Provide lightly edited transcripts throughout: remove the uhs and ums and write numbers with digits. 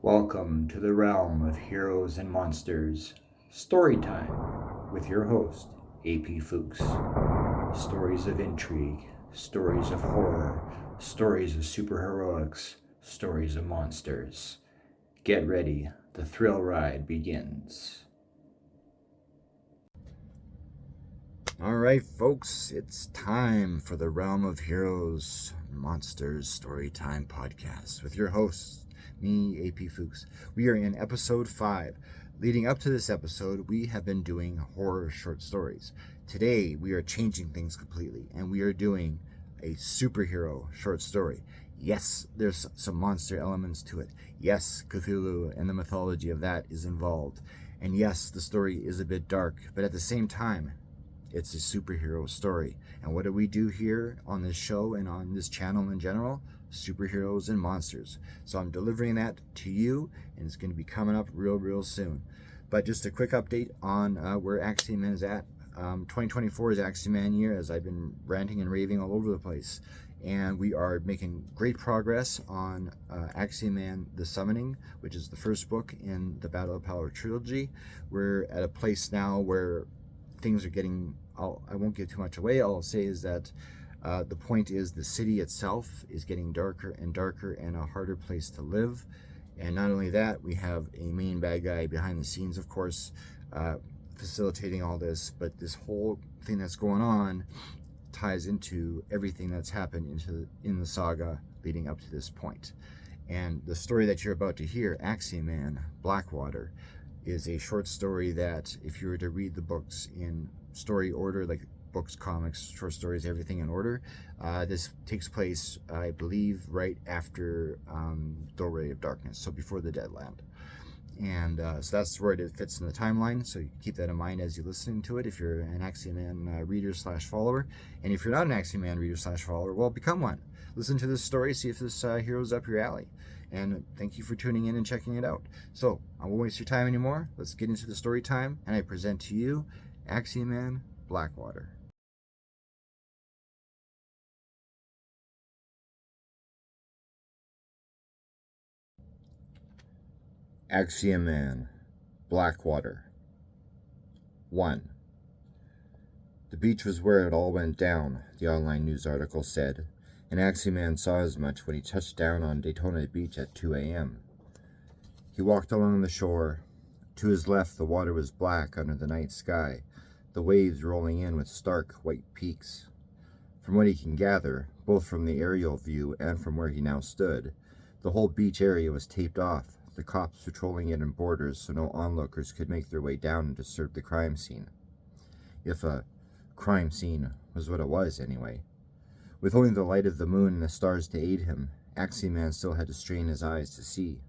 Welcome to the realm of heroes and monsters. Storytime with your host, AP Fuchs. Stories of intrigue, stories of horror, stories of superheroics, stories of monsters. Get ready, the thrill ride begins. All right, folks, it's time for the Realm of Heroes Monsters Storytime podcast with your host, me, AP Fuchs. We are in episode 5. Leading up to this episode, we have been doing horror short stories. Today, we are changing things completely, and we are doing a superhero short story. Yes, there's some monster elements to it. Yes, Cthulhu and the mythology of that is involved. And yes, the story is a bit dark, but at the same time, it's a superhero story. And what do we do here on this show and on this channel in general? Superheroes and monsters. So I'm delivering that to you, and it's going to be coming up real soon. But just a quick update on where Axiom-man is at. 2024 is Axiom-man year, as I've been ranting and raving all over the place. And we are making great progress on Axiom-man The Summoning, which is the first book in the Battle of Power trilogy. We're at a place now where things are getting, I won't give too much away. All I'll say is that the point is the city itself is getting darker and darker and a harder place to live. And not only that, we have a main bad guy behind the scenes, of course, facilitating all this. But this whole thing that's going on ties into everything that's happened in the saga leading up to this point. And the story that you're about to hear, Axiom-man, Blackwater, is a short story that, if you were to read the books in story order, like books, comics, short stories, everything in order, this takes place, I believe, right after Doorway of Darkness, so before the Deadland. And so that's where it fits in the timeline, so you keep that in mind as you're listening to it if you're an Axiom-man reader/follower. And if you're not an Axiom-man reader/follower, well, become one. Listen to this story, see if this hero's up your alley. And thank you for tuning in and checking it out. So, I won't waste your time anymore. Let's get into the story time, and I present to you Axiom-man Blackwater. Axiom-man Blackwater 1. The beach was where it all went down, the online news article said, and Axiom-man saw as much when he touched down on Daytona Beach at 2 a.m. He walked along the shore. To his left, the water was black under the night sky, the waves rolling in with stark white peaks. From what he can gather, both from the aerial view and from where he now stood, the whole beach area was taped off, the cops patrolling it in borders so no onlookers could make their way down and disturb the crime scene. If a crime scene was what it was, anyway. With only the light of the moon and the stars to aid him, Axiom-man still had to strain his eyes to see.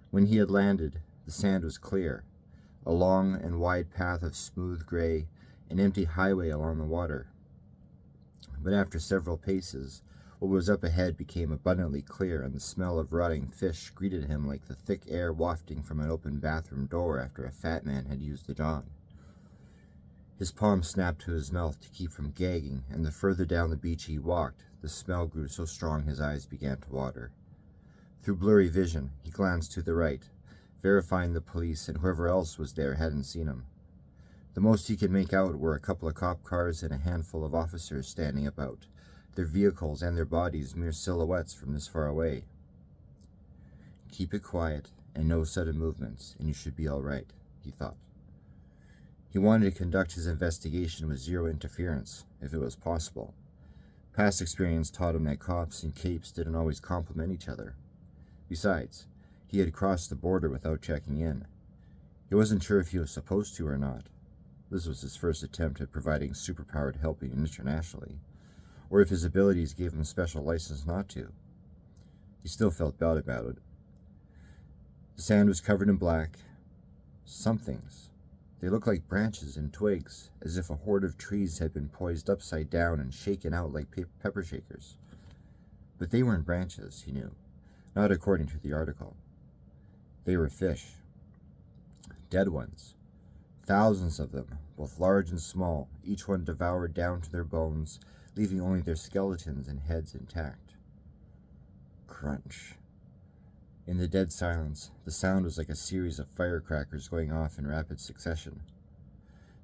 When he had landed, the sand was clear, a long and wide path of smooth gray, an empty highway along the water. But after several paces, what was up ahead became abundantly clear, and the smell of rotting fish greeted him like the thick air wafting from an open bathroom door after a fat man had used the john. His palm snapped to his mouth to keep from gagging, and the further down the beach he walked, the smell grew so strong his eyes began to water. Through blurry vision, he glanced to the right, verifying the police and whoever else was there hadn't seen him. The most he could make out were a couple of cop cars and a handful of officers standing about, their vehicles and their bodies mere silhouettes from this far away. Keep it quiet and no sudden movements, and you should be all right, he thought. He wanted to conduct his investigation with zero interference, if it was possible. Past experience taught him that cops and capes didn't always complement each other. Besides, he had crossed the border without checking in. He wasn't sure if he was supposed to or not. This was his first attempt at providing superpowered help internationally, or if his abilities gave him special license not to. He still felt bad about it. The sand was covered in black. Somethings. They looked like branches and twigs, as if a horde of trees had been poised upside down and shaken out like pepper shakers. But they weren't branches, he knew, not according to the article. They were fish. Dead ones. Thousands of them, both large and small, each one devoured down to their bones, leaving only their skeletons and heads intact. Crunch. In the dead silence, the sound was like a series of firecrackers going off in rapid succession.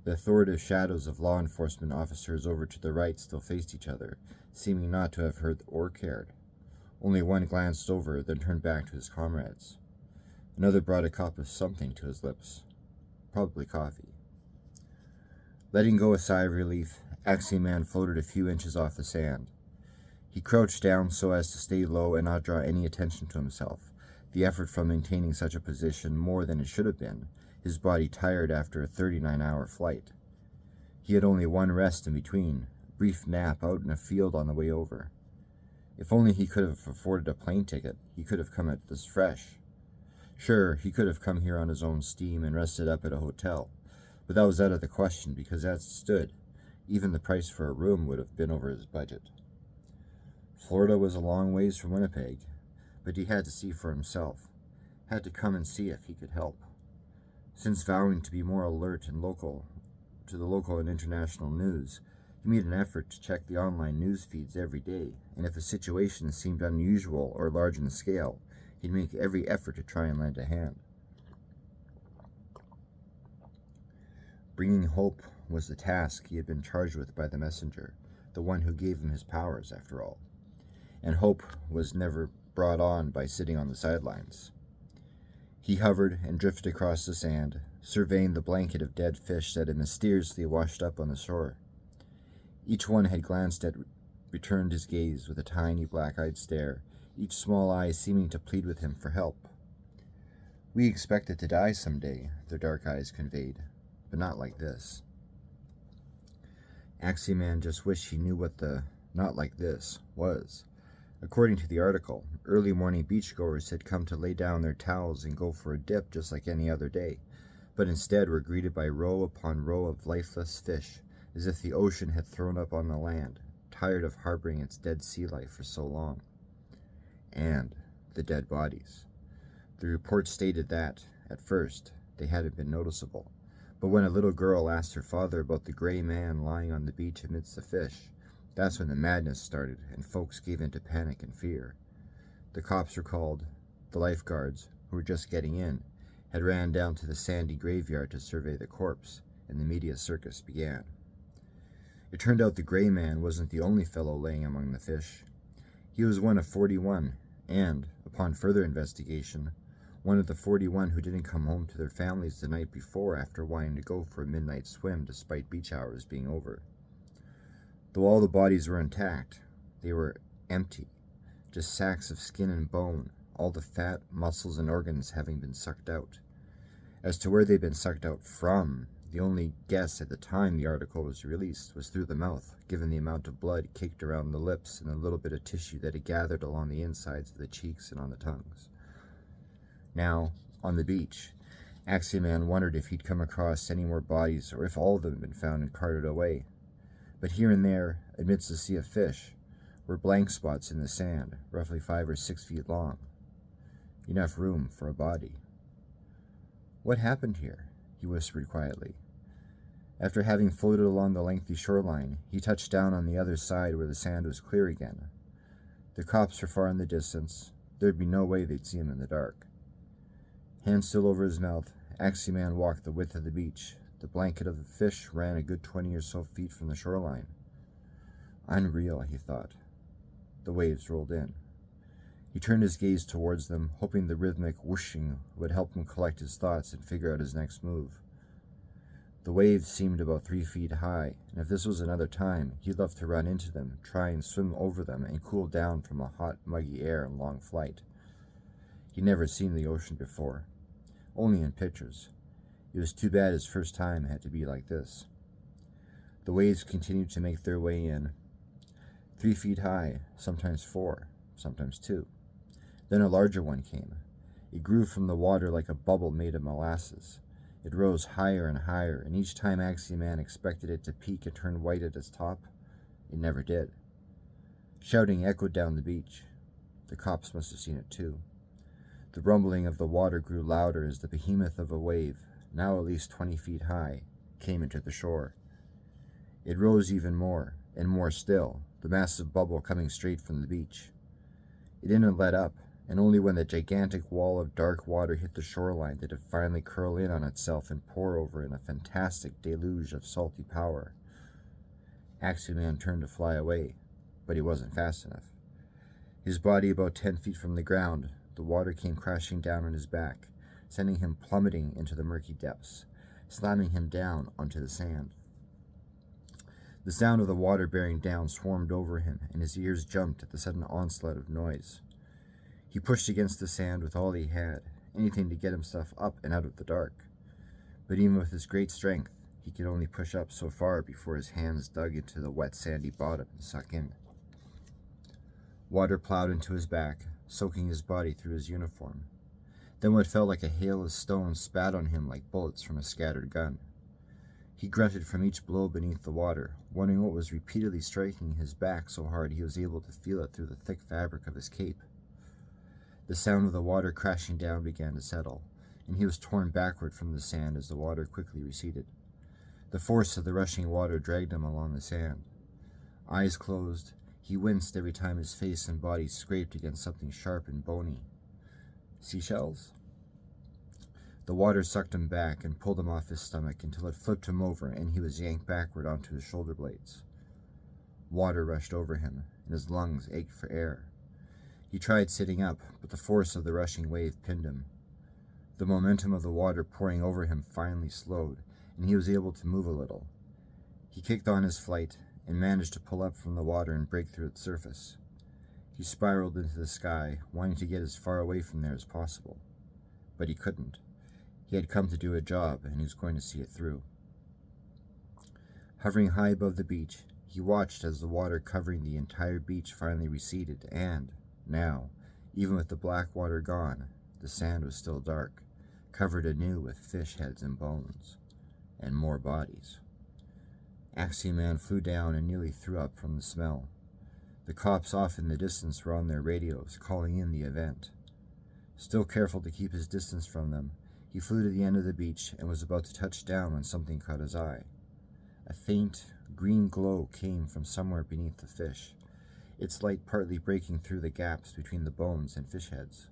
The authoritative shadows of law enforcement officers over to the right still faced each other, seeming not to have heard or cared. Only one glanced over, then turned back to his comrades. Another brought a cup of something to his lips. Probably coffee. Letting go a sigh of relief, Axiom-man floated a few inches off the sand. He crouched down so as to stay low and not draw any attention to himself, the effort from maintaining such a position more than it should have been, his body tired after a 39-hour flight. He had only one rest in between, a brief nap out in a field on the way over. If only he could have afforded a plane ticket, he could have come at this fresh. Sure, he could have come here on his own steam and rested up at a hotel, but that was out of the question because as it stood, even the price for a room would have been over his budget. Florida was a long ways from Winnipeg, but he had to see for himself, had to come and see if he could help. Since vowing to be more alert and to the local and international news, he made an effort to check the online news feeds every day, and if a situation seemed unusual or large in scale, he'd make every effort to try and lend a hand. Bringing hope was the task he had been charged with by the messenger, the one who gave him his powers, after all. And hope was never brought on by sitting on the sidelines. He hovered and drifted across the sand, surveying the blanket of dead fish that had mysteriously washed up on the shore. Each one had glanced at, returned his gaze with a tiny black-eyed stare, each small eye seeming to plead with him for help. We expected to die someday, their dark eyes conveyed, but not like this. Axiom-man just wished he knew what the "not like this" was. According to the article, early morning beachgoers had come to lay down their towels and go for a dip just like any other day, but instead were greeted by row upon row of lifeless fish, as if the ocean had thrown up on the land, tired of harboring its dead sea life for so long. And the dead bodies. The report stated that, at first, they hadn't been noticeable, but when a little girl asked her father about the gray man lying on the beach amidst the fish, that's when the madness started and folks gave in to panic and fear. The cops were called. The lifeguards, who were just getting in, had ran down to the sandy graveyard to survey the corpse, and the media circus began. It turned out the gray man wasn't the only fellow laying among the fish. He was one of 41, and, upon further investigation, one of the 41 who didn't come home to their families the night before after wanting to go for a midnight swim despite beach hours being over. Though all the bodies were intact, they were empty, just sacks of skin and bone, all the fat, muscles, and organs having been sucked out. As to where they'd been sucked out from, the only guess at the time the article was released was through the mouth, given the amount of blood caked around the lips and the little bit of tissue that had gathered along the insides of the cheeks and on the tongues. Now, on the beach, Axiom-man wondered if he'd come across any more bodies or if all of them had been found and carted away. But here and there, amidst the sea of fish, were blank spots in the sand, roughly 5 or 6 feet long. Enough room for a body. "What happened here?" he whispered quietly. After having floated along the lengthy shoreline, he touched down on the other side where the sand was clear again. The cops were far in the distance. There'd be no way they'd see him in the dark. Hand still over his mouth, Axiom-man walked the width of the beach. The blanket of the fish ran a good 20 or so feet from the shoreline. Unreal, he thought. The waves rolled in. He turned his gaze towards them, hoping the rhythmic whooshing would help him collect his thoughts and figure out his next move. The waves seemed about 3 feet high, and if this was another time, he'd love to run into them, try and swim over them, and cool down from a hot, muggy air and long flight. He'd never seen the ocean before, only in pictures. It was too bad his first time had to be like this. The waves continued to make their way in. 3 feet high, sometimes 4, sometimes 2. Then a larger one came. It grew from the water like a bubble made of molasses. It rose higher and higher, and each time Axiom-man expected it to peak and turn white at its top, it never did. Shouting echoed down the beach. The cops must have seen it too. The rumbling of the water grew louder as the behemoth of a wave, now at least 20 feet high, came into the shore. It rose even more, and more still, the massive bubble coming straight from the beach. It didn't let up. and only when the gigantic wall of dark water hit the shoreline did it finally curl in on itself and pour over in a fantastic deluge of salty power. Axiom-man turned to fly away, but he wasn't fast enough. His body about 10 feet from the ground, the water came crashing down on his back, sending him plummeting into the murky depths, slamming him down onto the sand. The sound of the water bearing down swarmed over him, and his ears jumped at the sudden onslaught of noise. He pushed against the sand with all he had, anything to get himself up and out of the dark. But even with his great strength, he could only push up so far before his hands dug into the wet sandy bottom and sunk in. Water plowed into his back, soaking his body through his uniform. Then what felt like a hail of stones spat on him like bullets from a scattered gun. He grunted from each blow beneath the water, wondering what was repeatedly striking his back so hard he was able to feel it through the thick fabric of his cape. The sound of the water crashing down began to settle, and he was torn backward from the sand as the water quickly receded. The force of the rushing water dragged him along the sand. Eyes closed, he winced every time his face and body scraped against something sharp and bony. Seashells? The water sucked him back and pulled him off his stomach until it flipped him over and he was yanked backward onto his shoulder blades. Water rushed over him, and his lungs ached for air. He tried sitting up, but the force of the rushing wave pinned him. The momentum of the water pouring over him finally slowed, and he was able to move a little. He kicked on his flight and managed to pull up from the water and break through its surface. He spiraled into the sky, wanting to get as far away from there as possible. But he couldn't. He had come to do a job, and he was going to see it through. Hovering high above the beach, he watched as the water covering the entire beach finally receded, and, now, even with the black water gone, the sand was still dark, covered anew with fish heads and bones, and more bodies. Axiom-man flew down and nearly threw up from the smell. The cops off in the distance were on their radios, calling in the event. Still careful to keep his distance from them, he flew to the end of the beach and was about to touch down when something caught his eye. A faint, green glow came from somewhere beneath the fish, its light partly breaking through the gaps between the bones and fish heads.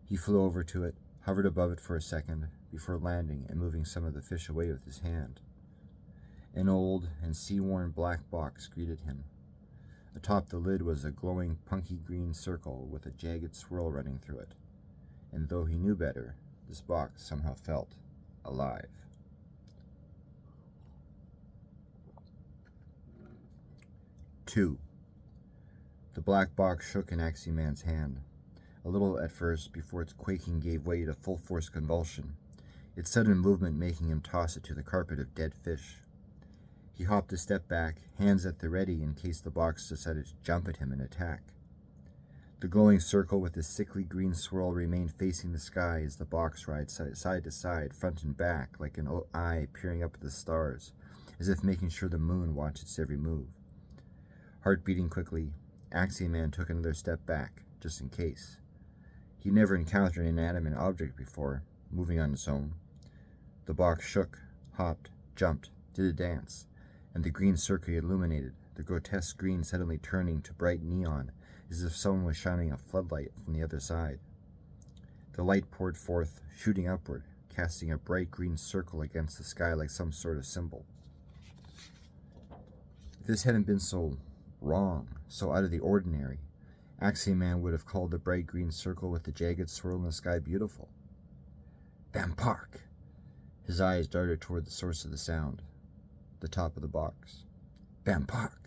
He flew over to it, hovered above it for a second, before landing and moving some of the fish away with his hand. An old and sea-worn black box greeted him. Atop the lid was a glowing, punky green circle with a jagged swirl running through it, and though he knew better, this box somehow felt alive. 2. The black box shook in Axiom-man's hand, a little at first before its quaking gave way to full-force convulsion, its sudden movement making him toss it to the carpet of dead fish. He hopped a step back, hands at the ready in case the box decided to jump at him and attack. The glowing circle with the sickly green swirl remained facing the sky as the box ride side to side, front and back, like an eye peering up at the stars, as if making sure the moon watched its every move. Heart beating quickly, Axiom-man took another step back, just in case. He never encountered an inanimate object before, moving on its own. The box shook, hopped, jumped, did a dance, and the green circle illuminated, the grotesque green suddenly turning to bright neon, as if someone was shining a floodlight from the other side. The light poured forth, shooting upward, casting a bright green circle against the sky like some sort of symbol. If this hadn't been so wrong, so out of the ordinary, Axiom-man would have called the bright green circle with the jagged swirl in the sky beautiful. Bampark! His eyes darted toward the source of the sound, the top of the box. Bampark!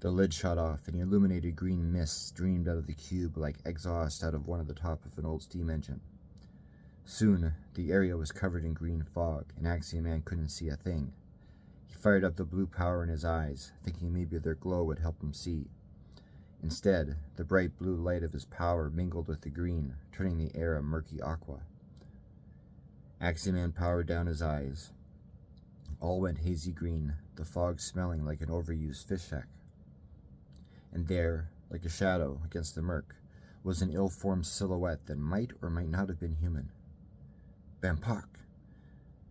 The lid shot off, and the illuminated green mist streamed out of the cube like exhaust out of one of the top of an old steam engine. Soon, the area was covered in green fog, and Axiom-man couldn't see a thing. He fired up the blue power in his eyes, thinking maybe their glow would help him see. Instead, the bright blue light of his power mingled with the green, turning the air a murky aqua. Axiom-man powered down his eyes. All went hazy green, the fog smelling like an overused fish shack. And there, like a shadow against the murk, was an ill-formed silhouette that might or might not have been human. Bampark!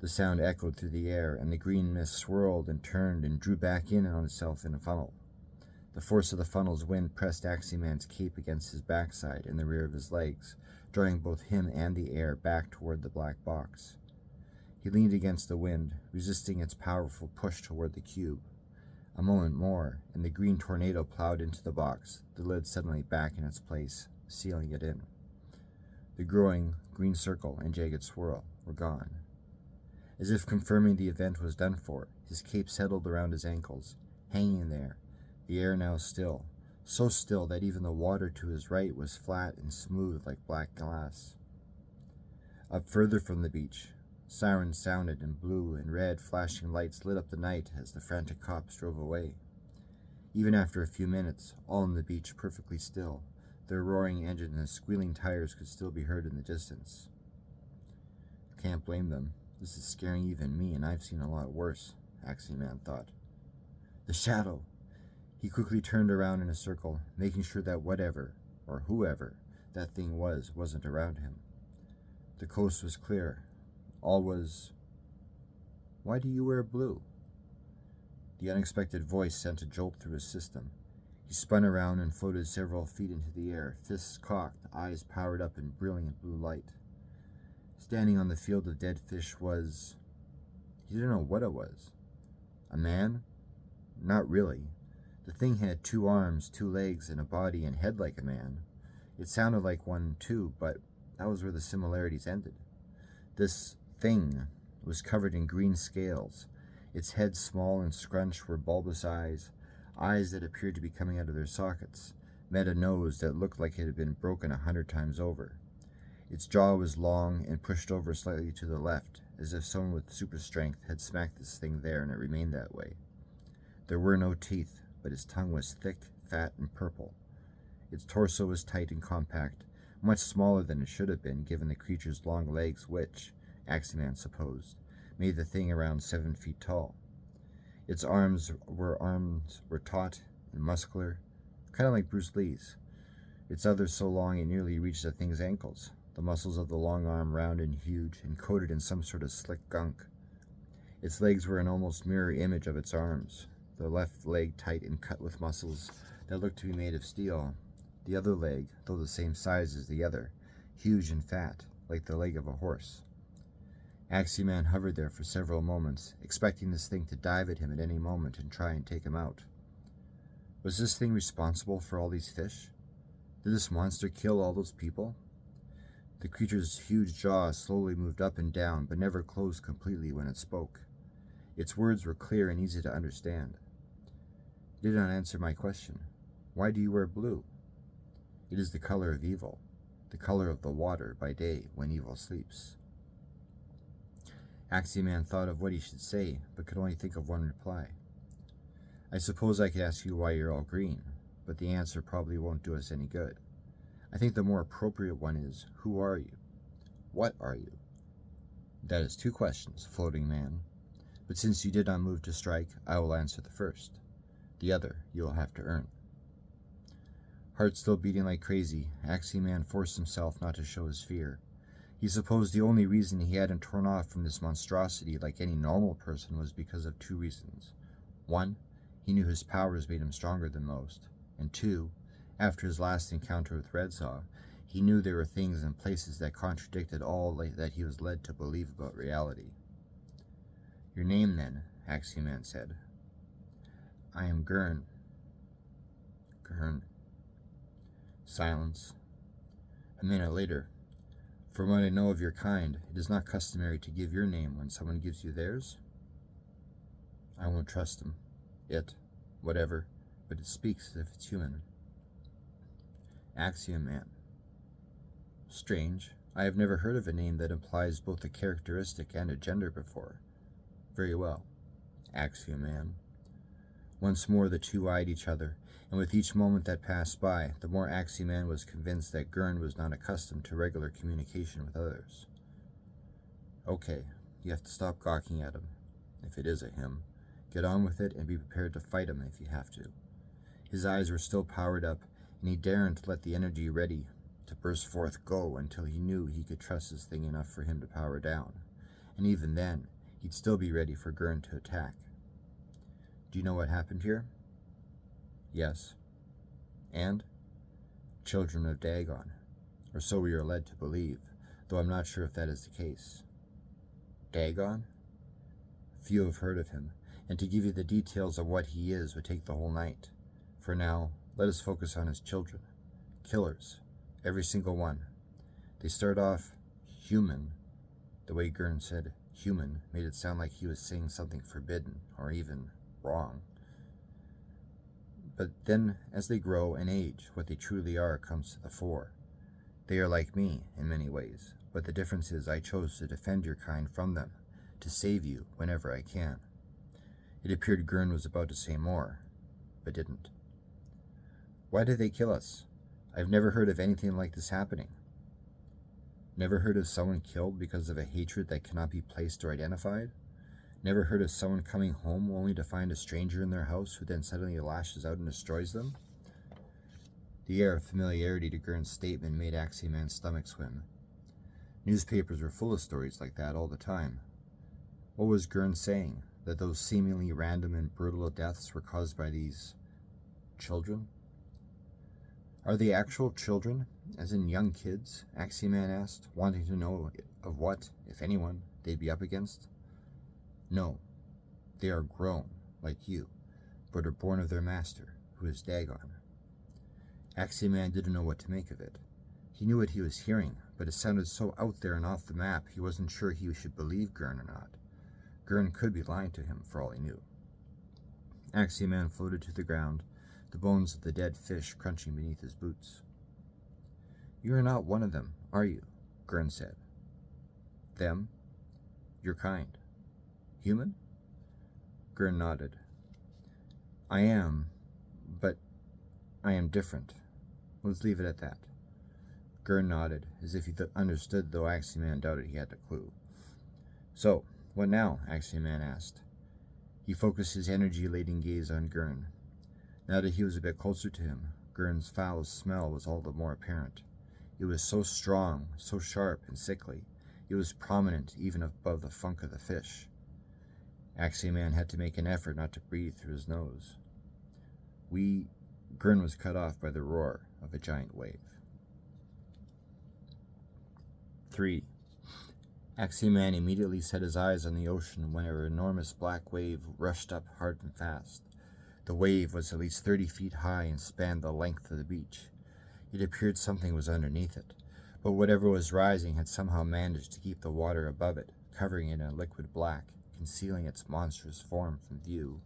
The sound echoed through the air, and the green mist swirled and turned and drew back in on itself in a funnel. The force of the funnel's wind pressed Axiom-man's cape against his backside and the rear of his legs, drawing both him and the air back toward the black box. He leaned against the wind, resisting its powerful push toward the cube. A moment more, and the green tornado plowed into the box, the lid suddenly back in its place, sealing it in. The growing green circle and jagged swirl were gone. As if confirming the event was done for, his cape settled around his ankles, hanging there, the air now still, so still that even the water to his right was flat and smooth like black glass. Up further from the beach, sirens sounded and blue and red flashing lights lit up the night as the frantic cops drove away. Even after a few minutes, all on the beach perfectly still, their roaring engine and squealing tires could still be heard in the distance. Can't blame them. This is scaring even me, and I've seen a lot worse, Axiom-man thought. The shadow! He quickly turned around in a circle, making sure that whatever, or whoever, that thing wasn't around him. The coast was clear. All was... Why do you wear blue? The unexpected voice sent a jolt through his system. He spun around and floated several feet into the air, fists cocked, eyes powered up in brilliant blue light. Standing on the field of dead fish was... He didn't know what it was. A man? Not really. The thing had 2 arms, 2 legs, and a body and head like a man. It sounded like one too, but that was where the similarities ended. This thing was covered in green scales. Its head small and scrunched were bulbous eyes that appeared to be coming out of their sockets, met a nose that looked like it had been broken 100 times over. Its jaw was long and pushed over slightly to the left, as if someone with super strength had smacked this thing there and it remained that way. There were no teeth, but its tongue was thick, fat, and purple. Its torso was tight and compact, much smaller than it should have been given the creature's long legs which, Axiom-man supposed, made the thing around 7 feet tall. Its arms were taut and muscular, kind of like Bruce Lee's. Its others so long it nearly reached the thing's ankles, the muscles of the long arm round and huge and coated in some sort of slick gunk. Its legs were an almost mirror image of its arms, the left leg tight and cut with muscles that looked to be made of steel, the other leg, though the same size as the other, huge and fat, like the leg of a horse. Axiom-man hovered there for several moments, expecting this thing to dive at him at any moment and try and take him out. Was this thing responsible for all these fish? Did this monster kill all those people? The creature's huge jaw slowly moved up and down, but never closed completely when it spoke. Its words were clear and easy to understand. It did not answer my question. Why do you wear blue? It is the color of evil, the color of the water by day when evil sleeps. Axiom-man thought of what he should say, but could only think of one reply. I suppose I could ask you why you're all green, but the answer probably won't do us any good. I think the more appropriate one is, who are you? What are you? That is 2 questions, floating man. But since you did not move to strike, I will answer the first. The other you will have to earn. Heart still beating like crazy, Axiom-man forced himself not to show his fear. He supposed the only reason he hadn't torn off from this monstrosity like any normal person was because of 2 reasons. 1, he knew his powers made him stronger than most. And 2, after his last encounter with Redsaw, he knew there were things and places that contradicted all that he was led to believe about reality. Your name, then, Axiom-man said. I am Gurn. Gurn. Silence. A minute later. From what I know of your kind, it is not customary to give your name when someone gives you theirs. I won't trust him. It, whatever, but it speaks as if it's human. Axiom-man. Strange. I have never heard of a name that implies both a characteristic and a gender before. Very well. Axiom-man. Once more the 2 eyed each other, and with each moment that passed by, the more Axiom-man was convinced that Gurn was not accustomed to regular communication with others. Okay, you have to stop gawking at him, if it is a him. Get on with it and be prepared to fight him if you have to. His eyes were still powered up, and he daren't let the energy ready to burst forth go until he knew he could trust this thing enough for him to power down. And even then, he'd still be ready for Gurn to attack. Do you know what happened here? Yes. And? Children of Dagon. Or so we are led to believe, though I'm not sure if that is the case. Dagon? Few have heard of him, and to give you the details of what he is would take the whole night. For now, let us focus on his children. Killers. Every single one. They start off human. The way Gurn said human made it sound like he was saying something forbidden, or even wrong. But then, as they grow and age, what they truly are comes to the fore. They are like me in many ways, but the difference is I chose to defend your kind from them, to save you whenever I can. It appeared Gurn was about to say more, but didn't. Why did they kill us? I've never heard of anything like this happening. Never heard of someone killed because of a hatred that cannot be placed or identified? Never heard of someone coming home only to find a stranger in their house who then suddenly lashes out and destroys them? The air of familiarity to Gurn's statement made Axiom-man's stomach swim. Newspapers were full of stories like that all the time. What was Gurn saying? That those seemingly random and brutal deaths were caused by these children? Are they actual children, as in young kids? Axiom-man asked, wanting to know of what, if anyone, they'd be up against. No, they are grown, like you, but are born of their master, who is Dagon. Axiom-man didn't know what to make of it. He knew what he was hearing, but it sounded so out there and off the map he wasn't sure he should believe Gurn or not. Gurn could be lying to him, for all he knew. Axiom-man floated to the ground, the bones of the dead fish crunching beneath his boots. You are not one of them, are you? Gurn said. Them? Your kind. Human? Gurn nodded. I am, but I am different. Let's leave it at that. Gurn nodded, as if he understood, though Axiom-man doubted he had a clue. So, what now? Axiom-man asked. He focused his energy-laden gaze on Gurn. Now that he was a bit closer to him, Gurn's foul smell was all the more apparent. It was so strong, so sharp and sickly. It was prominent even above the funk of the fish. Axiom-man had to make an effort not to breathe through his nose. Gurn was cut off by the roar of a giant wave. 3. Axiom-man immediately set his eyes on the ocean when an enormous black wave rushed up hard and fast. The wave was at least 30 feet high and spanned the length of the beach. It appeared something was underneath it, but whatever was rising had somehow managed to keep the water above it, covering it in liquid black, concealing its monstrous form from view.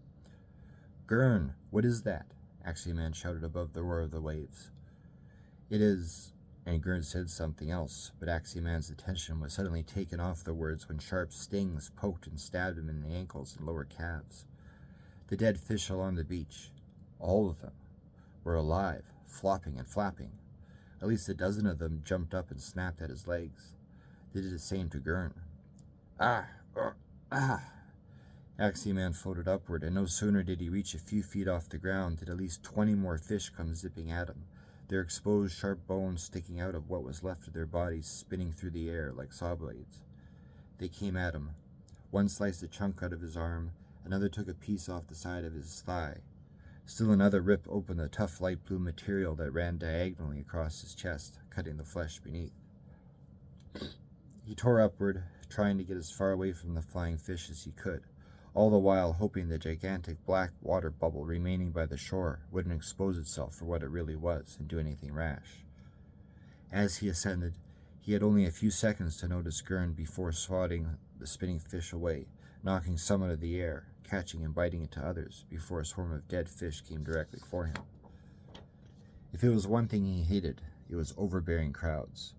Gurn, what is that? Axiom-man shouted above the roar of the waves. It is... And Gurn said something else, but Axiom-man's attention was suddenly taken off the words when sharp stings poked and stabbed him in the ankles and lower calves. The dead fish along the beach, all of them, were alive, flopping and flapping. At least a dozen of them jumped up and snapped at his legs. They did the same to Gurn. Ah! Axiom-man floated upward, and no sooner did he reach a few feet off the ground did at least 20 more fish come zipping at him, their exposed sharp bones sticking out of what was left of their bodies spinning through the air like saw blades. They came at him. One sliced a chunk out of his arm, another took a piece off the side of his thigh. Still another ripped open the tough light blue material that ran diagonally across his chest, cutting the flesh beneath. He tore upward, trying to get as far away from the flying fish as he could, all the while hoping the gigantic black water bubble remaining by the shore wouldn't expose itself for what it really was and do anything rash. As he ascended, he had only a few seconds to notice Gurn before swatting the spinning fish away, knocking some out of the air, catching and biting into others before a swarm of dead fish came directly for him. If it was one thing he hated, it was overbearing crowds.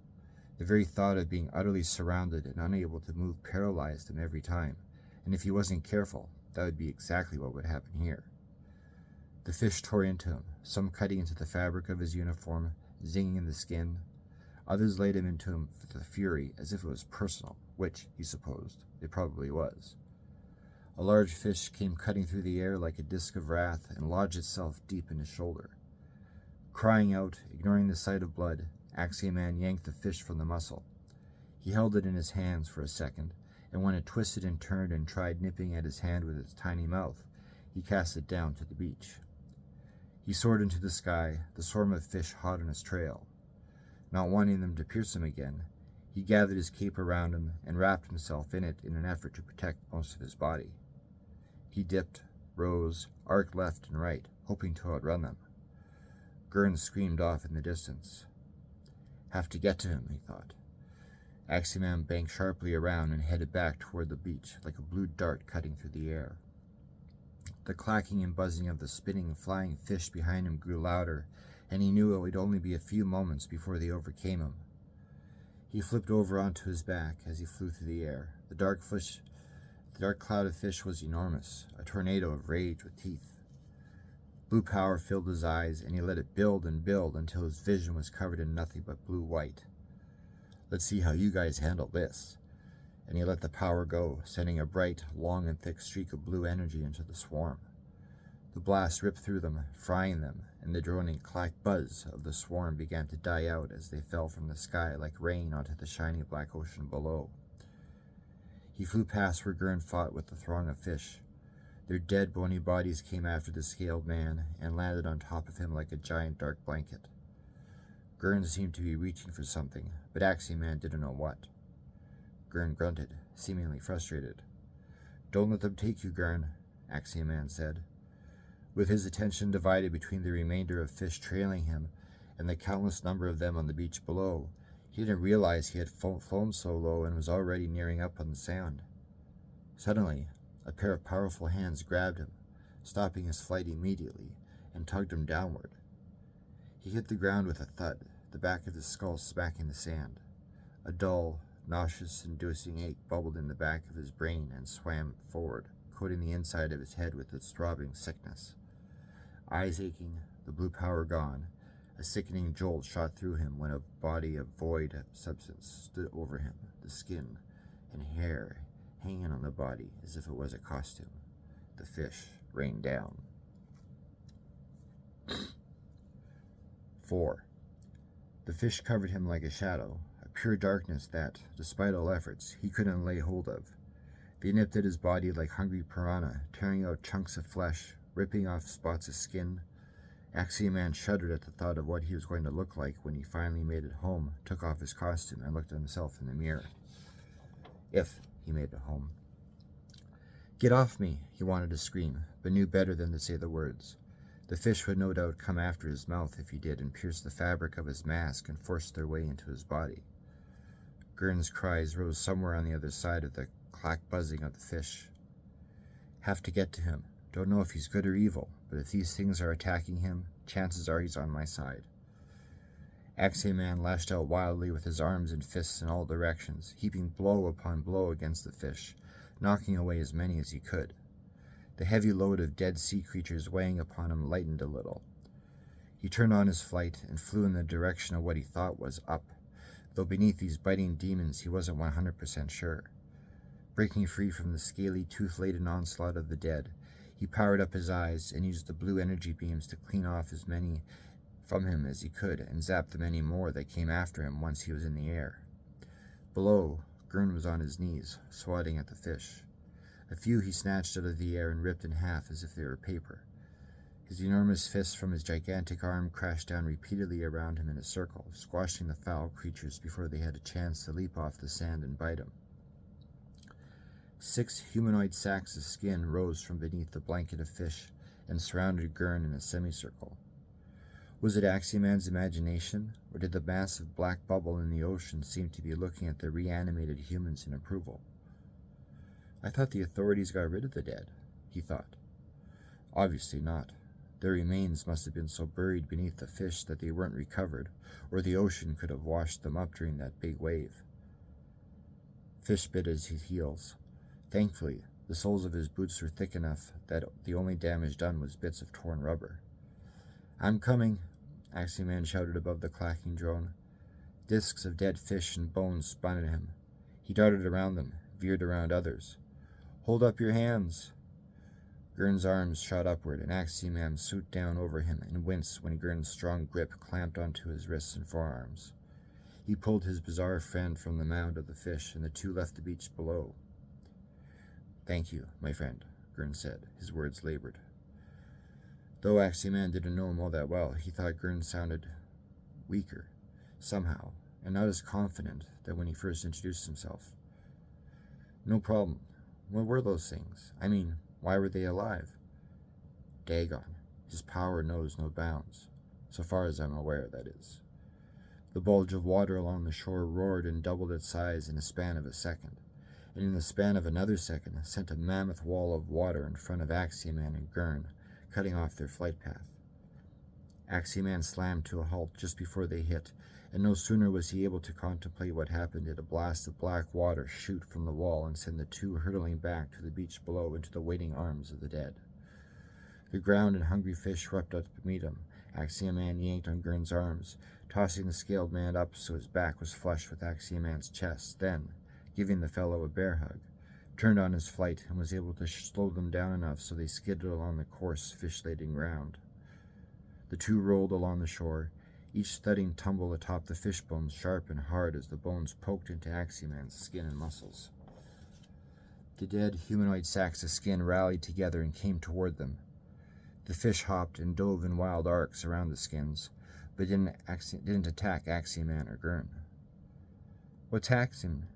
The very thought of being utterly surrounded and unable to move paralyzed him every time, and if he wasn't careful, that would be exactly what would happen here. The fish tore into him, some cutting into the fabric of his uniform, zinging in the skin. Others laid him into him with a fury as if it was personal, which, he supposed, it probably was. A large fish came cutting through the air like a disk of wrath and lodged itself deep in his shoulder. Crying out, ignoring the sight of blood, Axiom-man yanked the fish from the muscle. He held it in his hands for a second, and when it twisted and turned and tried nipping at his hand with its tiny mouth, he cast it down to the beach. He soared into the sky, the swarm of fish hot on his trail. Not wanting them to pierce him again, he gathered his cape around him and wrapped himself in it in an effort to protect most of his body. He dipped, rose, arced left and right, hoping to outrun them. Gurn screamed off in the distance. Have to get to him, he thought. Axiom-man banked sharply around and headed back toward the beach like a blue dart cutting through the air. The clacking and buzzing of the spinning, flying fish behind him grew louder, and he knew it would only be a few moments before they overcame him. He flipped over onto his back as he flew through the air. The dark cloud of fish was enormous, a tornado of rage with teeth. Blue power filled his eyes, and he let it build and build until his vision was covered in nothing but blue-white. Let's see how you guys handle this. And he let the power go, sending a bright, long and thick streak of blue energy into the swarm. The blast ripped through them, frying them, and the droning clack buzz of the swarm began to die out as they fell from the sky like rain onto the shiny black ocean below. He flew past where Gurn fought with the throng of fish. Their dead, bony bodies came after the scaled man and landed on top of him like a giant dark blanket. Gurn seemed to be reaching for something, but Axiom-man didn't know what. Gurn grunted, seemingly frustrated. Don't let them take you, Gurn, Axiom-man said. With his attention divided between the remainder of fish trailing him and the countless number of them on the beach below, he didn't realize he had flown so low and was already nearing up on the sand. Suddenly, a pair of powerful hands grabbed him, stopping his flight immediately, and tugged him downward. He hit the ground with a thud, the back of his skull smacking the sand. A dull, nauseous-inducing ache bubbled in the back of his brain and swam forward, coating the inside of his head with its throbbing sickness. Eyes aching, the blue power gone, a sickening jolt shot through him when a body of void substance stood over him, the skin and hair hanging on the body as if it was a costume. The fish rained down. 4. The fish covered him like a shadow, a pure darkness that, despite all efforts, he couldn't lay hold of. They nipped at his body like hungry piranha, tearing out chunks of flesh, ripping off spots of skin. Axiom-man shuddered at the thought of what he was going to look like when he finally made it home, took off his costume, and looked at himself in the mirror. If he made it home. Get off me, he wanted to scream, but knew better than to say the words. The fish would no doubt come after his mouth if he did and pierce the fabric of his mask and force their way into his body. Gurn's cries rose somewhere on the other side of the clack buzzing of the fish. Have to get to him. Don't know if he's good or evil, but if these things are attacking him, chances are he's on my side. Axiom-man lashed out wildly with his arms and fists in all directions, heaping blow upon blow against the fish, knocking away as many as he could. The heavy load of dead sea creatures weighing upon him lightened a little. He turned on his flight and flew in the direction of what he thought was up, though beneath these biting demons he wasn't 100% sure. Breaking free from the scaly, tooth-laden onslaught of the dead, he powered up his eyes and used the blue energy beams to clean off as many from him as he could and zap the many more that came after him once he was in the air. Below, Gurn was on his knees, swatting at the fish. A few he snatched out of the air and ripped in half as if they were paper. His enormous fists from his gigantic arm crashed down repeatedly around him in a circle, squashing the foul creatures before they had a chance to leap off the sand and bite him. 6 humanoid sacks of skin rose from beneath the blanket of fish and surrounded Gurn in a semicircle. Was it Axiom-man's imagination, or did the massive black bubble in the ocean seem to be looking at the reanimated humans in approval? I thought the authorities got rid of the dead, he thought. Obviously not. Their remains must have been so buried beneath the fish that they weren't recovered, or the ocean could have washed them up during that big wave. Fish bit at his heels. Thankfully, the soles of his boots were thick enough that the only damage done was bits of torn rubber. I'm coming, Axiom-man shouted above the clacking drone. Discs of dead fish and bones spun at him. He darted around them, veered around others. Hold up your hands! Gurn's arms shot upward, and Axiom-man swooped down over him and winced when Gurn's strong grip clamped onto his wrists and forearms. He pulled his bizarre friend from the mound of the fish, and the two left the beach below. Thank you, my friend, Gurn said, his words labored. Though Axiom-man didn't know him all that well, he thought Gurn sounded weaker, somehow, and not as confident than when he first introduced himself. No problem. What were those things? I mean, why were they alive? Dagon. His power knows no bounds. So far as I'm aware, that is. The bulge of water along the shore roared and doubled its size in a span of a second, and in the span of another second sent a mammoth wall of water in front of Axiom-man and Gurn, cutting off their flight path. Axiom-man slammed to a halt just before they hit, and no sooner was he able to contemplate what happened did a blast of black water shoot from the wall and send the two hurtling back to the beach below into the waiting arms of the dead. The ground and hungry fish swept up to meet him. Axiom-man yanked on Gurn's arms, tossing the scaled man up so his back was flush with Axiom-man's chest, then, giving the fellow a bear hug, turned on his flight and was able to slow them down enough so they skidded along the coarse, fish-laden ground. The two rolled along the shore, each thudding tumble atop the fish bones sharp and hard as the bones poked into Axiom-man's skin and muscles. The dead humanoid sacks of skin rallied together and came toward them. The fish hopped and dove in wild arcs around the skins, but didn't attack Axiom-man or Gurn. "What's him?"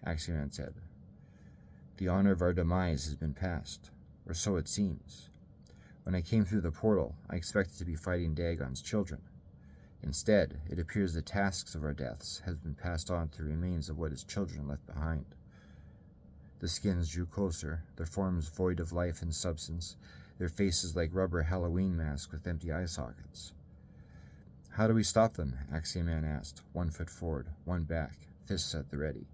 Axiom-man said. "The honor of our demise has been passed, or so it seems. When I came through the portal, I expected to be fighting Dagon's children. Instead, it appears the tasks of our deaths have been passed on to the remains of what his children left behind." The skins drew closer, their forms void of life and substance, their faces like rubber Halloween masks with empty eye sockets. "How do we stop them?" Axiom-man asked, 1 foot forward, 1 back, fists at the ready.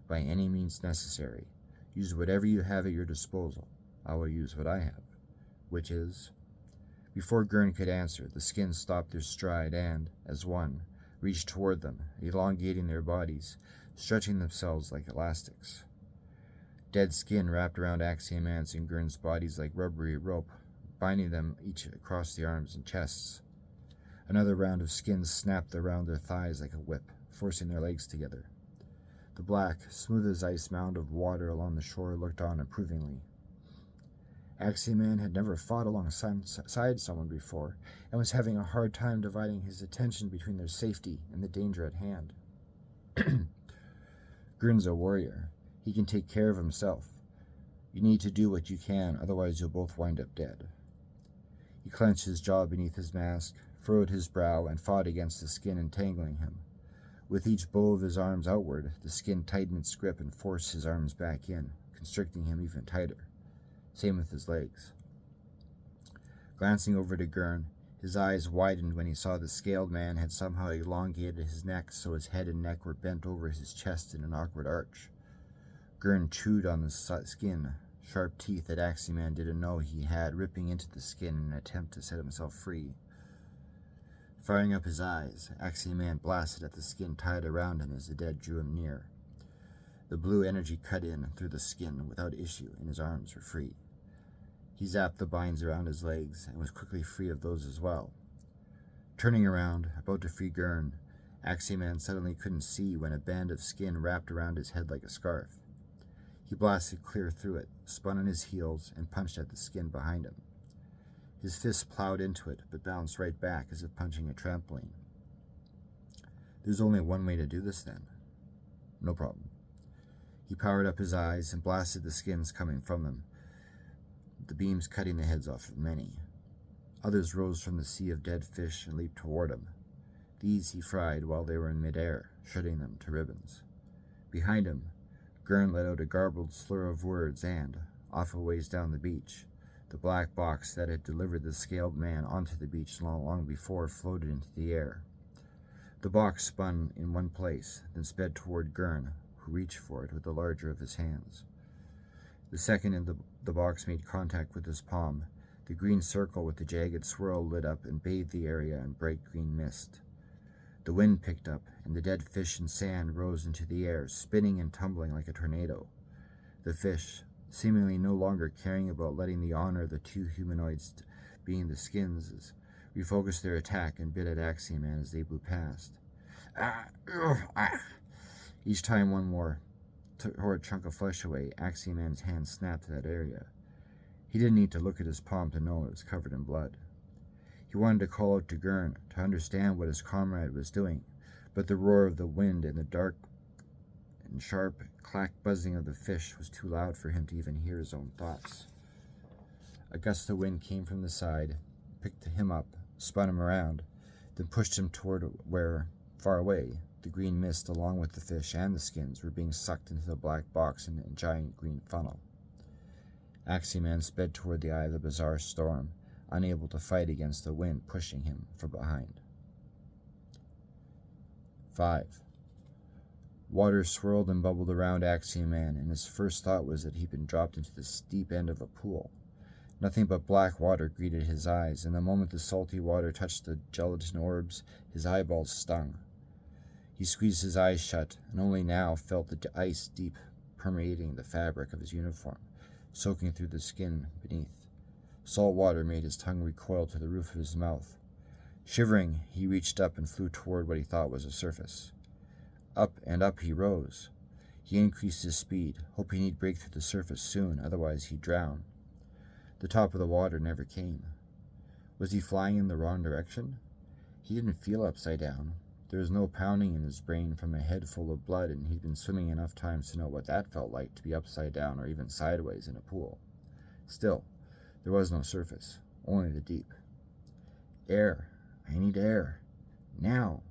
"By any means necessary. Use whatever you have at your disposal. I will use what I have. Which is..." Before Gurn could answer, the skins stopped their stride and, as one, reached toward them, elongating their bodies, stretching themselves like elastics. Dead skin wrapped around Axiom-man's and Gurn's bodies like rubbery rope, binding them each across the arms and chests. Another round of skins snapped around their thighs like a whip, forcing their legs together. The black, smooth-as-ice mound of water along the shore looked on approvingly. Axiom-man had never fought alongside someone before, and was having a hard time dividing his attention between their safety and the danger at hand. "Gurn's a warrior. He can take care of himself. You need to do what you can, otherwise you'll both wind up dead." He clenched his jaw beneath his mask, furrowed his brow, and fought against the skin entangling him. With each bow of his arms outward, the skin tightened its grip and forced his arms back in, constricting him even tighter. Same with his legs. Glancing over to Gurn, his eyes widened when he saw the scaled man had somehow elongated his neck so his head and neck were bent over his chest in an awkward arch. Gurn chewed on the skin, sharp teeth that Axiom-man didn't know he had, ripping into the skin in an attempt to set himself free. Firing up his eyes, Axiom-man blasted at the skin tied around him as the dead drew him near. The blue energy cut in through the skin without issue, and his arms were free. He zapped the binds around his legs and was quickly free of those as well. Turning around, about to free Gurn, Axiom-man suddenly couldn't see when a band of skin wrapped around his head like a scarf. He blasted clear through it, spun on his heels, and punched at the skin behind him. His fists plowed into it, but bounced right back as if punching a trampoline. "There's only one way to do this, then." "No problem." He powered up his eyes and blasted the skins coming from them, the beams cutting the heads off of many. Others rose from the sea of dead fish and leaped toward him. These he fried while they were in midair, shredding them to ribbons. Behind him, Gurn let out a garbled slur of words and, off a ways down the beach, the black box that had delivered the scaled man onto the beach long before floated into the air. The box spun in one place, then sped toward Gurn, who reached for it with the larger of his hands. The second the box made contact with his palm, the green circle with the jagged swirl lit up and bathed the area in bright green mist. The wind picked up, and the dead fish and sand rose into the air, spinning and tumbling like a tornado. The fish, seemingly no longer caring about letting the honor of the two humanoids being the skins, refocused their attack and bit at Axiom-man as they blew past. Each time one more tore a chunk of flesh away, Axiom-man's hand snapped to that area. He didn't need to look at his palm to know it was covered in blood. He wanted to call out to Gurn to understand what his comrade was doing, but the roar of the wind and the dark and sharp clack buzzing of the fish was too loud for him to even hear his own thoughts. A gust of wind came from the side, picked him up, spun him around, then pushed him toward where, far away, the green mist along with the fish and the skins were being sucked into the black box in a giant green funnel. Axiom-man sped toward the eye of the bizarre storm, unable to fight against the wind pushing him from behind. 5. Water swirled and bubbled around Axiom-man, and his first thought was that he'd been dropped into the steep end of a pool. Nothing but black water greeted his eyes, and the moment the salty water touched the gelatin orbs, his eyeballs stung. He squeezed his eyes shut, and only now felt the ice deep permeating the fabric of his uniform, soaking through the skin beneath. Salt water made his tongue recoil to the roof of his mouth. Shivering, he reached up and flew toward what he thought was a surface. Up and up he rose. He increased his speed, hoping he'd break through the surface soon, otherwise he'd drown. The top of the water never came. Was he flying in the wrong direction? He didn't feel upside down. There was no pounding in his brain from a head full of blood, and he'd been swimming enough times to know what that felt like to be upside down or even sideways in a pool. Still, there was no surface, only the deep. Air. I need air. Now.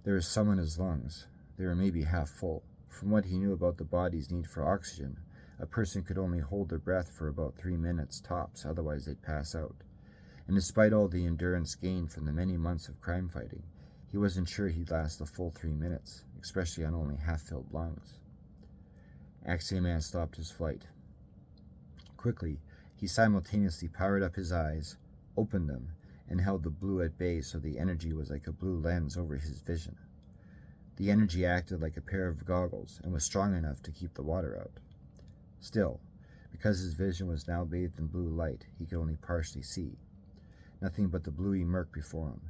There was some in his lungs. They were maybe half full. From what he knew about the body's need for oxygen, a person could only hold their breath for about 3 minutes tops, otherwise they'd pass out. And despite all the endurance gained from the many months of crime fighting, he wasn't sure he'd last the full 3 minutes, especially on only half-filled lungs. Axiom-man stopped his flight. Quickly, he simultaneously powered up his eyes, opened them, and held the blue at bay so the energy was like a blue lens over his vision. The energy acted like a pair of goggles and was strong enough to keep the water out. Still, because his vision was now bathed in blue light, he could only partially see. Nothing but the bluey murk before him.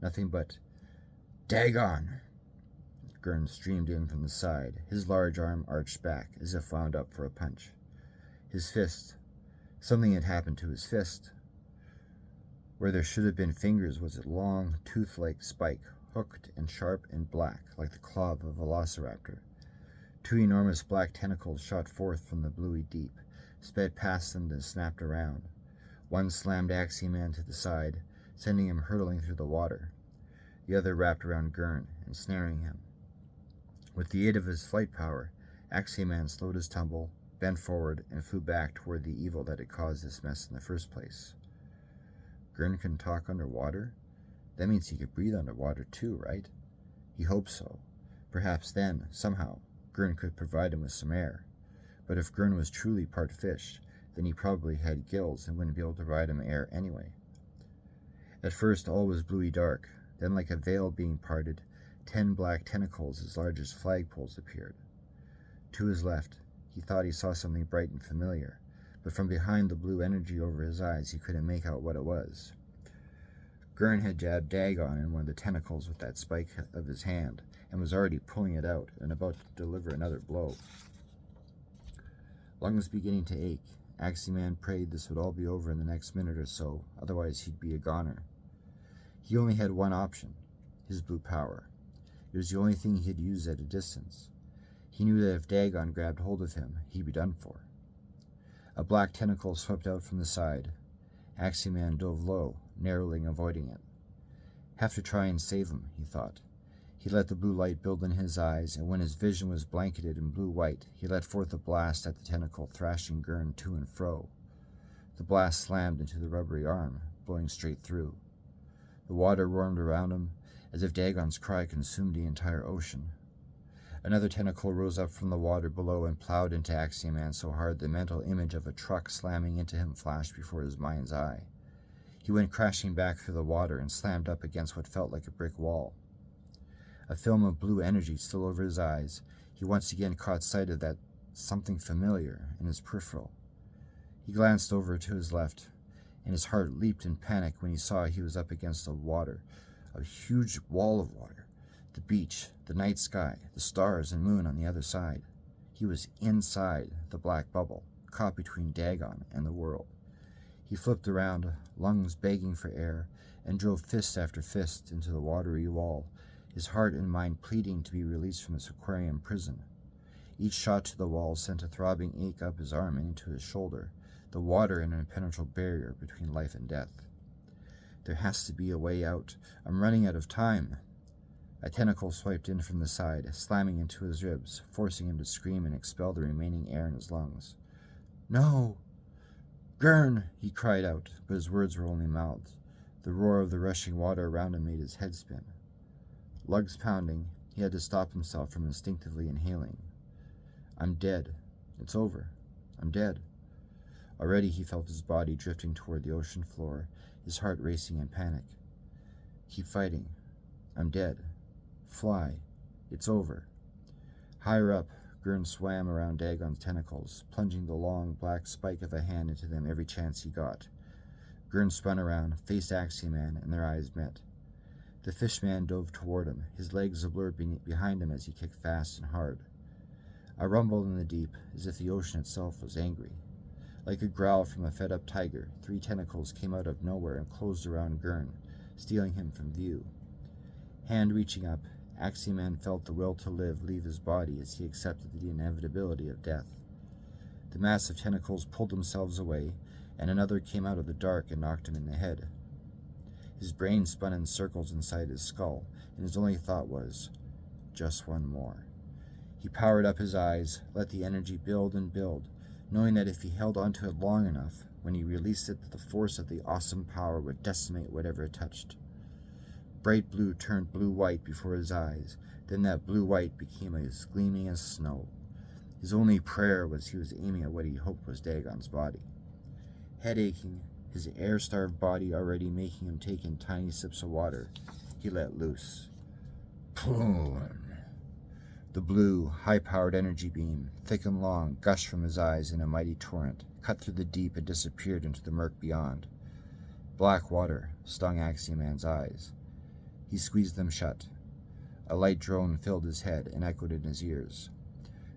Nothing but... Dagon! Gurn streamed in from the side, his large arm arched back, as if wound up for a punch. His fist... Something had happened to his fist. Where there should have been fingers was a long, tooth-like spike, hooked and sharp and black, like the claw of a velociraptor. 2 enormous black tentacles shot forth from the bluey deep, sped past them, then snapped around. One slammed Axiom-man to the side, sending him hurtling through the water. The other wrapped around Gurn, ensnaring him. With the aid of his flight power, Axiom-man slowed his tumble, bent forward, and flew back toward the evil that had caused this mess in the first place. Gurn can talk underwater? That means he could breathe underwater too, right? He hoped so. Perhaps then, somehow, Gurn could provide him with some air. But if Gurn was truly part fish, then he probably had gills and wouldn't be able to provide him air anyway. At first, all was bluey dark. Then, like a veil being parted, 10 black tentacles as large as flagpoles appeared. To his left, he thought he saw something bright and familiar, but from behind the blue energy over his eyes, he couldn't make out what it was. Gurn had jabbed Dagon in one of the tentacles with that spike of his hand, and was already pulling it out and about to deliver another blow. Lungs beginning to ache, Axiom-man prayed this would all be over in the next minute or so, otherwise he'd be a goner. He only had one option, his blue power. It was the only thing he could use at a distance. He knew that if Dagon grabbed hold of him, he'd be done for. A black tentacle swept out from the side. Axiom-man dove low, narrowly avoiding it. Have to try and save him, he thought. He let the blue light build in his eyes, and when his vision was blanketed in blue-white, he let forth a blast at the tentacle, thrashing Gurn to and fro. The blast slammed into the rubbery arm, blowing straight through. The water roared around him, as if Dagon's cry consumed the entire ocean. Another tentacle rose up from the water below and plowed into Axiom-man so hard the mental image of a truck slamming into him flashed before his mind's eye. He went crashing back through the water and slammed up against what felt like a brick wall. A film of blue energy still over his eyes, he once again caught sight of that something familiar in his peripheral. He glanced over to his left, and his heart leaped in panic when he saw he was up against the water, a huge wall of water. The beach, the night sky, the stars and moon on the other side. He was inside the black bubble, caught between Dagon and the world. He flipped around, lungs begging for air, and drove fist after fist into the watery wall, his heart and mind pleading to be released from its aquarium prison. Each shot to the wall sent a throbbing ache up his arm and into his shoulder, the water an impenetrable barrier between life and death. There has to be a way out. I'm running out of time. A tentacle swiped in from the side, slamming into his ribs, forcing him to scream and expel the remaining air in his lungs. No! Gurn! He cried out, but his words were only mouths. The roar of the rushing water around him made his head spin. Lugs pounding, he had to stop himself from instinctively inhaling. I'm dead. It's over. I'm dead. Already he felt his body drifting toward the ocean floor, his heart racing in panic. Keep fighting. I'm dead. Fly. It's over. Higher up, Gurn swam around Dagon's tentacles, plunging the long, black spike of a hand into them every chance he got. Gurn spun around, faced Axiom-man, and their eyes met. The fishman dove toward him, his legs a blur behind him as he kicked fast and hard. A rumble in the deep, as if the ocean itself was angry. Like a growl from a fed-up tiger, 3 tentacles came out of nowhere and closed around Gurn, stealing him from view. Hand reaching up, Axiom-man felt the will to live leave his body as he accepted the inevitability of death. The massive tentacles pulled themselves away, and another came out of the dark and knocked him in the head. His brain spun in circles inside his skull, and his only thought was, just one more. He powered up his eyes, let the energy build and build, knowing that if he held onto it long enough, when he released it, the force of the awesome power would decimate whatever it touched. Bright blue turned blue-white before his eyes, then that blue-white became as gleaming as snow. His only prayer was he was aiming at what he hoped was Dagon's body. Head aching, his air-starved body already making him take in tiny sips of water, he let loose. Boom! The blue, high-powered energy beam, thick and long, gushed from his eyes in a mighty torrent, cut through the deep and disappeared into the murk beyond. Black water stung Axiom-man's eyes. He squeezed them shut. A light drone filled his head and echoed in his ears.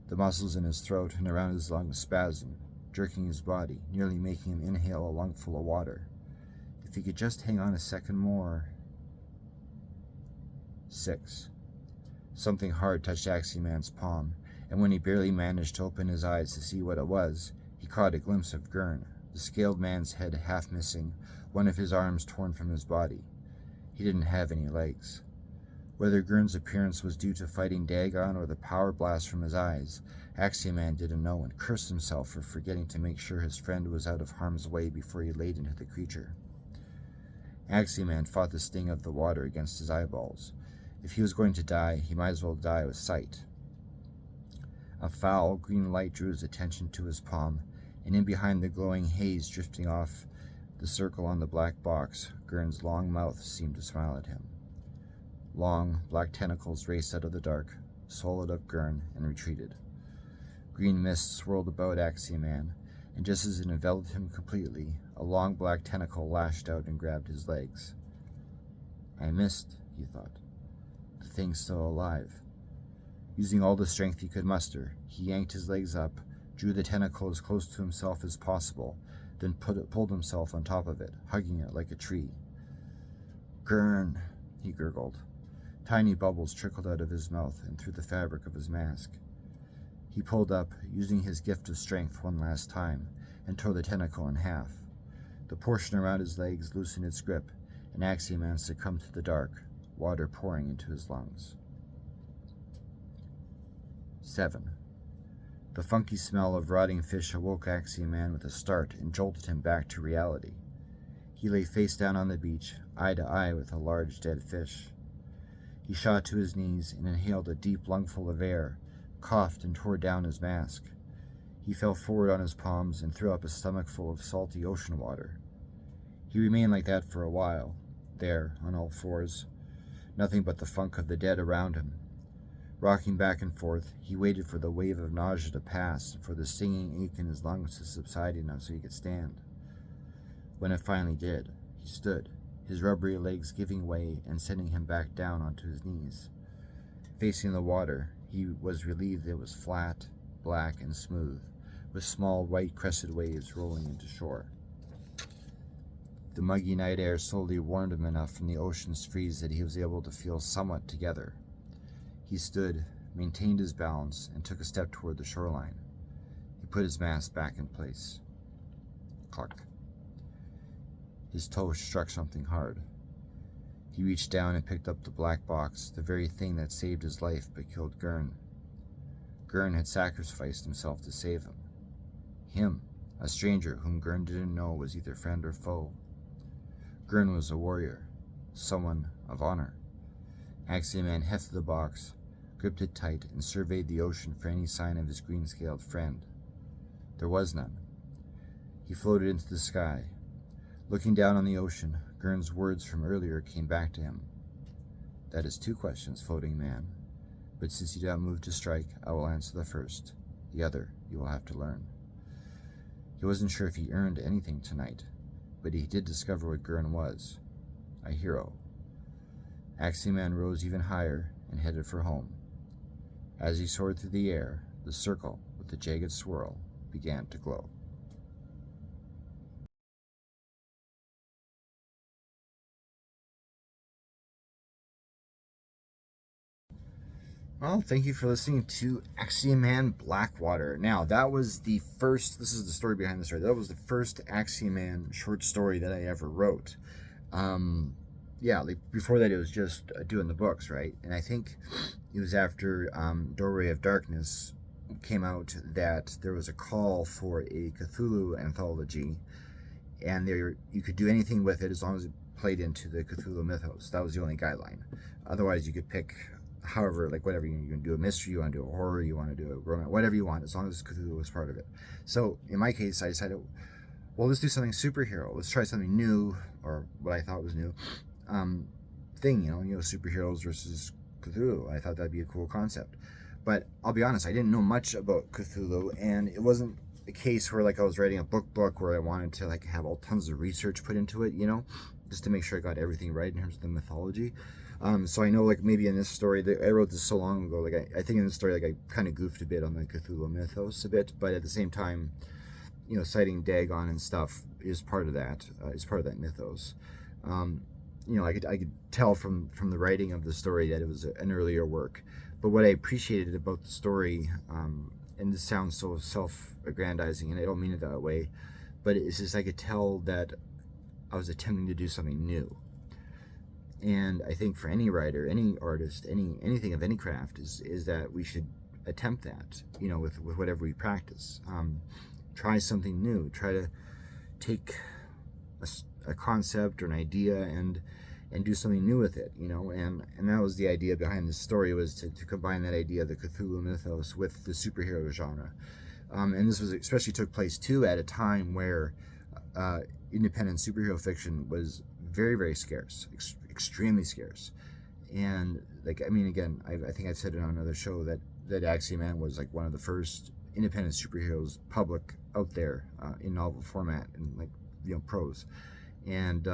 The muscles in his throat and around his lungs spasmed, jerking his body, nearly making him inhale a lungful of water. If he could just hang on a second more... 6. Something hard touched Axiom-man's palm, and when he barely managed to open his eyes to see what it was, he caught a glimpse of Gurn, the scaled man's head half missing, one of his arms torn from his body. He didn't have any legs. Whether Gurn's appearance was due to fighting Dagon or the power blast from his eyes, Axiom-man didn't know and cursed himself for forgetting to make sure his friend was out of harm's way before he laid into the creature. Axiom-man fought the sting of the water against his eyeballs. If he was going to die, he might as well die with sight. A foul green light drew his attention to his palm, and in behind the glowing haze drifting off the circle on the black box, Gurn's long mouth seemed to smile at him. Long, black tentacles raced out of the dark, swallowed up Gurn, and retreated. Green mist swirled about Axiom-man, and just as it enveloped him completely, a long black tentacle lashed out and grabbed his legs. I missed, he thought. The thing's still alive. Using all the strength he could muster, he yanked his legs up, drew the tentacle as close to himself as possible, then pulled himself on top of it, hugging it like a tree. Gurn, he gurgled. Tiny bubbles trickled out of his mouth and through the fabric of his mask. He pulled up, using his gift of strength one last time, and tore the tentacle in half. The portion around his legs loosened its grip, and Axiom-man succumbed to the dark, water pouring into his lungs. 7. The funky smell of rotting fish awoke Axiom-man with a start and jolted him back to reality. He lay face down on the beach, eye to eye with a large dead fish. He shot to his knees and inhaled a deep lungful of air, coughed and tore down his mask. He fell forward on his palms and threw up a stomachful of salty ocean water. He remained like that for a while, there, on all fours, nothing but the funk of the dead around him. Rocking back and forth, he waited for the wave of nausea to pass and for the stinging ache in his lungs to subside enough so he could stand. When it finally did, he stood, his rubbery legs giving way and sending him back down onto his knees. Facing the water, he was relieved it was flat, black, and smooth, with small white crested waves rolling into shore. The muggy night air slowly warmed him enough from the ocean's freeze that he was able to feel somewhat together. He stood, maintained his balance, and took a step toward the shoreline. He put his mask back in place. Cluck. His toe struck something hard. He reached down and picked up the black box, the very thing that saved his life but killed Gurn. Gurn had sacrificed himself to save him. Him, a stranger whom Gurn didn't know was either friend or foe. Gurn was a warrior, someone of honor. Axiom-man hefted the box, gripped it tight, and surveyed the ocean for any sign of his green-scaled friend. There was none. He floated into the sky. Looking down on the ocean, Gurn's words from earlier came back to him. That is 2 questions, floating man. But since you do not move to strike, I will answer the first. The other you will have to learn. He wasn't sure if he earned anything tonight, but he did discover what Gurn was. A hero. Axiom-man rose even higher and headed for home. As he soared through the air, the circle with the jagged swirl began to glow. Well, thank you for listening to Axiom-man Blackwater. Now, that was the first, this is the story behind the story, that was the first Axiom-man short story that I ever wrote. Yeah, like before that it was just doing the books, right? And I think it was after Doorway of Darkness came out that there was a call for a Cthulhu anthology, and there you could do anything with it as long as it played into the Cthulhu mythos. That was the only guideline. Otherwise, you could pick however, like whatever, you can do a mystery, you want to do a horror, you want to do a romance, whatever you want, as long as Cthulhu was part of it. So in my case, I decided, well, let's do something superhero. Let's try something new, or what I thought was new thing, you know, superheroes versus Cthulhu. I thought that'd be a cool concept. But I'll be honest, I didn't know much about Cthulhu, and it wasn't a case where like I was writing a book where I wanted to like have all tons of research put into it, you know, just to make sure I got everything right in terms of the mythology. So I know, like, maybe in this story, I wrote this so long ago, like, I think in this story, like, I kind of goofed a bit on the Cthulhu mythos a bit, but at the same time, you know, citing Dagon and stuff is part of that, mythos. You know, I could tell from the writing of the story that it was an earlier work, but what I appreciated about the story, and this sounds so self-aggrandizing, and I don't mean it that way, but it's just I could tell that I was attempting to do something new. And I think for any writer, any artist, anything of any craft is that we should attempt that, you know, with whatever we practice. Try something new. Try to take a concept or an idea and do something new with it, you know. And that was the idea behind this story, was to combine that idea of the Cthulhu mythos with the superhero genre. And this was especially took place too at a time where independent superhero fiction was very, very scarce, extremely scarce. And like, I mean, again, I think I've said it on another show that Axiom-man was like one of the first independent superheroes public out there in novel format and, like, you know, prose. And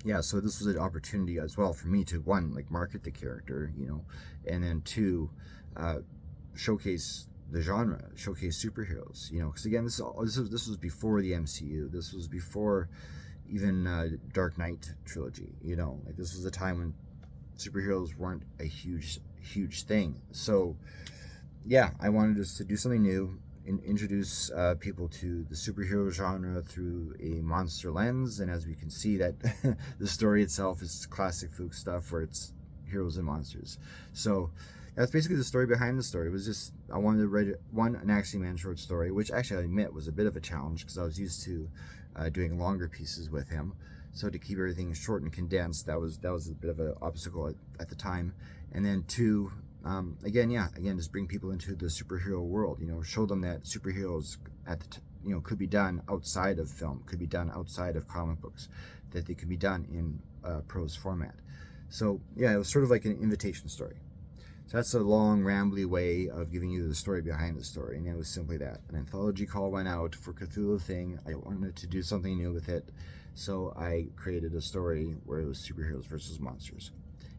yeah, so this was an opportunity as well for me to, one, like, market the character, you know, and then two, showcase the genre, showcase superheroes, you know, because again, this was before the MCU. This was before even Dark Knight trilogy, you know, like this was a time when superheroes weren't a huge thing. So yeah, I wanted us to do something new, introduce people to the superhero genre through a monster lens. And as we can see, that the story itself is classic Fuchs stuff where it's heroes and monsters. So that's basically the story behind the story. It was just, I wanted to write an Axiom-man short story, which actually I admit was a bit of a challenge because I was used to doing longer pieces with him. So to keep everything short and condensed, that was a bit of an obstacle at the time. And then two, again, just bring people into the superhero world. You know, show them that superheroes could be done outside of film, could be done outside of comic books, that they could be done in prose format. So yeah, it was sort of like an invitation story. So that's a long, rambly way of giving you the story behind the story, and it was simply that. An anthology call went out for Cthulhu thing. I wanted to do something new with it, so I created a story where it was superheroes versus monsters.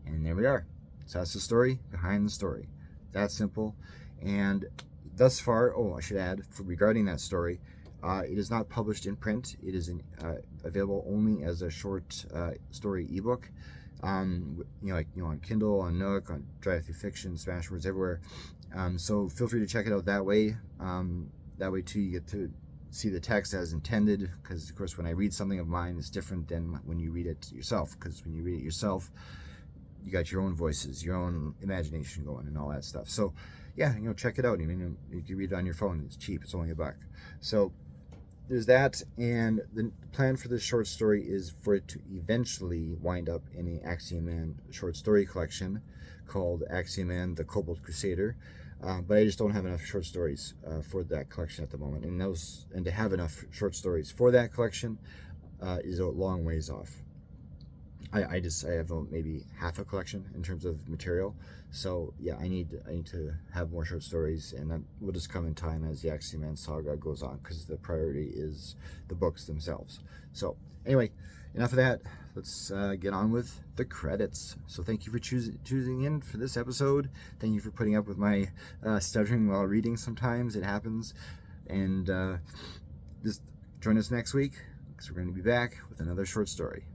And there we are. So that's the story behind the story. That simple. And thus far, I should add, regarding that story, It is not published in print. It is available only as a short story ebook. On Kindle, on Nook, on Drive-Thru Fiction, Smashwords, everywhere. So feel free to check it out that way. That way too, you get to see the text as intended, because of course when I read something of mine, it's different than when you read it yourself, because when you read it yourself, you got your own voices, your own imagination going and all that stuff. So yeah, check it out. I mean, you can read it on your phone. It's cheap. It's only $1. So there's that, and the plan for this short story is for it to eventually wind up in an Axiom-man short story collection called Axiom-man, the Kobold Crusader. But I just don't have enough short stories for that collection at the moment, and to have enough short stories for that collection is a long ways off. I have maybe half a collection in terms of material, so yeah, I need to have more short stories, and that will just come in time as the Axiom-man saga goes on, because the priority is the books themselves. So anyway, enough of that. Let's get on with the credits. So thank you for choosing in for this episode. Thank you for putting up with my stuttering while reading. Sometimes it happens, and just join us next week, because we're going to be back with another short story.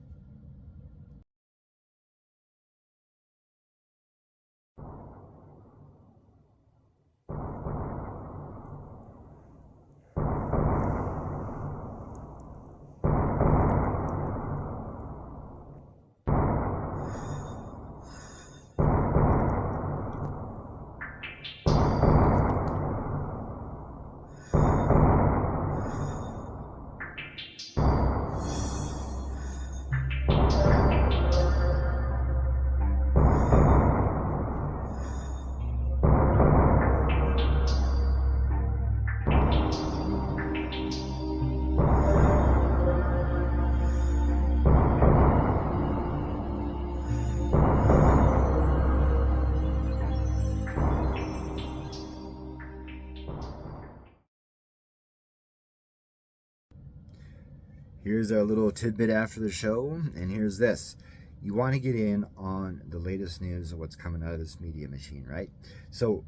Here's our little tidbit after the show, and here's this. You want to get in on the latest news of what's coming out of this media machine, right? So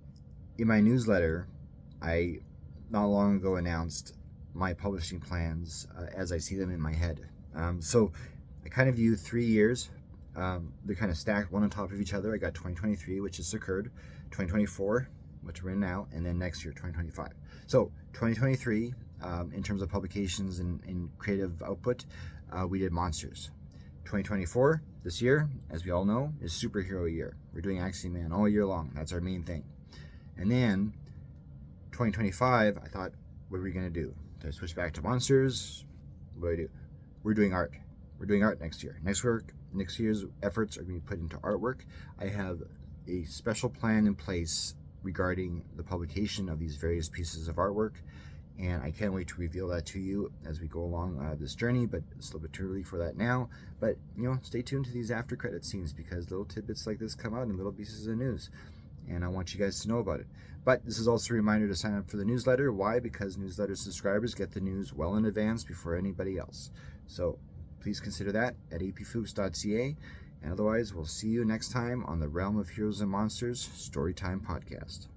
in my newsletter, I not long ago announced my publishing plans as I see them in my head. So I kind of view 3 years. They're kind of stacked one on top of each other. I got 2023, which just occurred, 2024, which we're in now, and then next year, 2025. So 2023, in terms of publications and creative output, we did Monsters. 2024, this year, as we all know, is superhero year. We're doing Axiom-man all year long. That's our main thing. And then 2025, I thought, what are we going to do? Do I switch back to Monsters? What do I do? We're doing art. We're doing art next year. Next year's efforts are going to be put into artwork. I have a special plan in place regarding the publication of these various pieces of artwork, and I can't wait to reveal that to you as we go along this journey, but it's a little bit too early for that now. But, stay tuned to these after credit scenes, because little tidbits like this come out in little pieces of news, and I want you guys to know about it. But this is also a reminder to sign up for the newsletter. Why? Because newsletter subscribers get the news well in advance before anybody else. So please consider that at apfuchs.ca. And otherwise, we'll see you next time on the Realm of Heroes and Monsters Storytime Podcast.